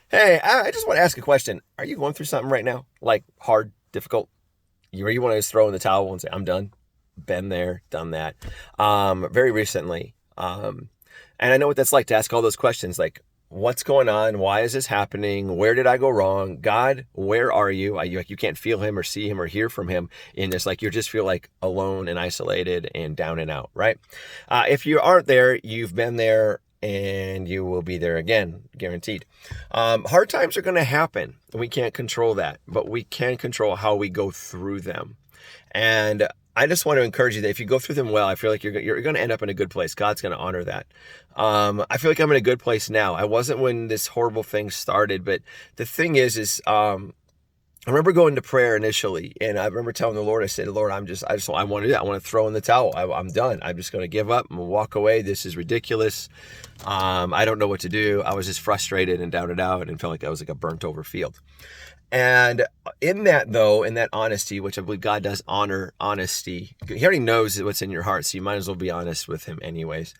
Hey, I just want to ask a question. Are you going through something right now? Like hard, difficult? You want to just throw in the towel and say, I'm done? Been there, done that. Very recently. And I know what that's like to ask all those questions like, what's going on? Why is this happening? Where did I go wrong? God, where are you? You can't feel him or see him or hear from him in this. Like you just feel like alone and isolated and down and out, right? If you aren't there, you've been there and you will be there again, guaranteed. Hard times are going to happen. We can't control that, but we can control how we go through them. And I just want to encourage you that if you go through them well, I feel like you're going to end up in a good place. God's going to honor that. I feel like I'm in a good place now. I wasn't when this horrible thing started, but the thing is, I remember going to prayer initially, and I remember telling the Lord, I said, Lord, I want to do that. I want to throw in the towel. I'm done. I'm just going to give up. I'm going to walk away. This is ridiculous. I don't know what to do. I was just frustrated and doubted out and felt like I was like a burnt over field. And in that, though, in that honesty, which I believe God does honor honesty, he already knows what's in your heart, so you might as well be honest with him anyways.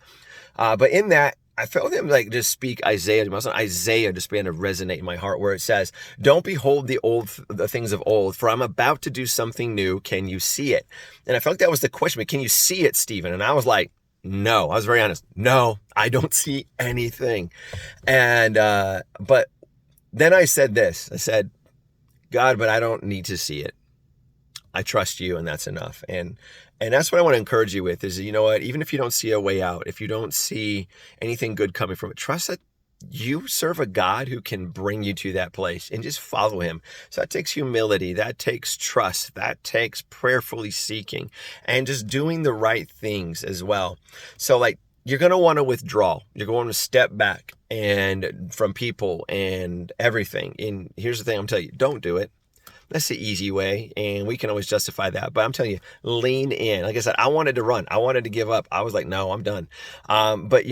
But in that, I felt him like just speak Isaiah. Isaiah just began to resonate in my heart where it says, don't behold the things of old, for I'm about to do something new. Can you see it? And I felt like that was the question, but can you see it, Stephen? And I was like, no, I was very honest. No, I don't see anything. And, but then I said this, I said, God, but I don't need to see it. I trust you, and that's enough. And that's what I want to encourage you with is, you know what, even if you don't see a way out, if you don't see anything good coming from it, trust that you serve a God who can bring you to that place and just follow him. So that takes humility, that takes trust, that takes prayerfully seeking and just doing the right things as well. So like, you're going to want to withdraw. You're going to step back and from people and everything. And here's the thing, I'm telling you, don't do it. That's the easy way, and we can always justify that. But I'm telling you, lean in. Like I said, I wanted to run. I wanted to give up. I was like, no, I'm done. But,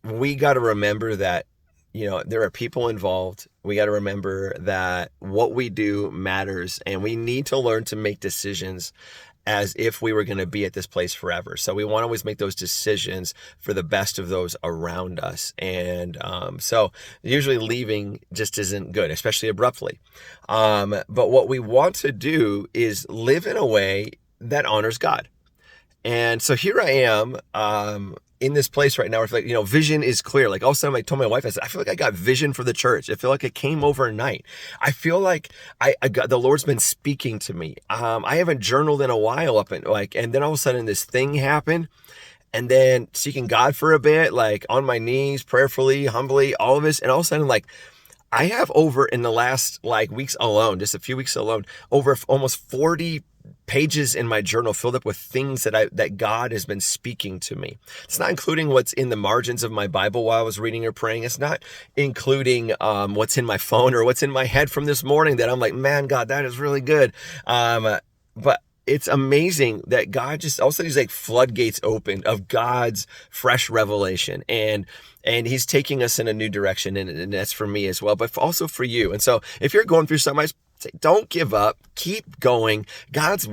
we got to remember that, there are people involved. We got to remember that what we do matters, and we need to learn to make decisions as if we were going to be at this place forever. So we want to always make those decisions for the best of those around us. And so usually leaving just isn't good, especially abruptly. But what we want to do is live in a way that honors God. And so here I am, in this place right now where like, vision is clear. Like all of a sudden I told my wife, I said, I feel like I got vision for the church. I feel like it came overnight. I feel like I got, the Lord's been speaking to me. I haven't journaled in a while and then all of a sudden this thing happened. And then seeking God for a bit, like on my knees, prayerfully, humbly, all of this. And all of a sudden, like, I have over in the last weeks alone, just a few weeks alone, over almost 40 pages in my journal filled up with things that God has been speaking to me. It's not including what's in the margins of my Bible while I was reading or praying. It's not including what's in my phone or what's in my head from this morning that I'm like, man, God, that is really good. But it's amazing that God just also these like floodgates opened of God's fresh revelation and he's taking us in a new direction and that's for me as well, but also for you. And so if you're going through something, don't give up. Keep going. God's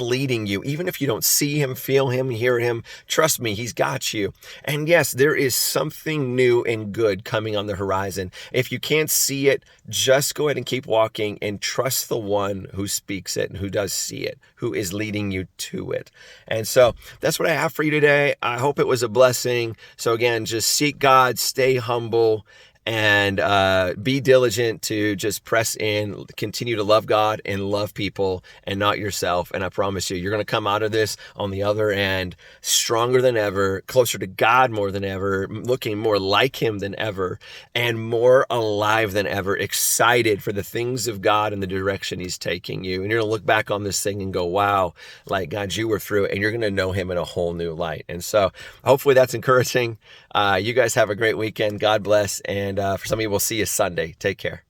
leading you. Even if you don't see him, feel him, hear him, trust me, he's got you. And yes, there is something new and good coming on the horizon. If you can't see it, just go ahead and keep walking and trust the one who speaks it and who does see it, who is leading you to it. And so that's what I have for you today. I hope it was a blessing. So again, just seek God, stay humble, and be diligent to just press in, continue to love God and love people and not yourself. And I promise you, you're going to come out of this on the other end stronger than ever, closer to God more than ever, looking more like him than ever, and more alive than ever, excited for the things of God and the direction he's taking you. And you're going to look back on this thing and go, wow, like God, you were through it, and you're going to know him in a whole new light. And so hopefully that's encouraging. You guys have a great weekend. God bless. And for some of you, we'll see you Sunday. Take care.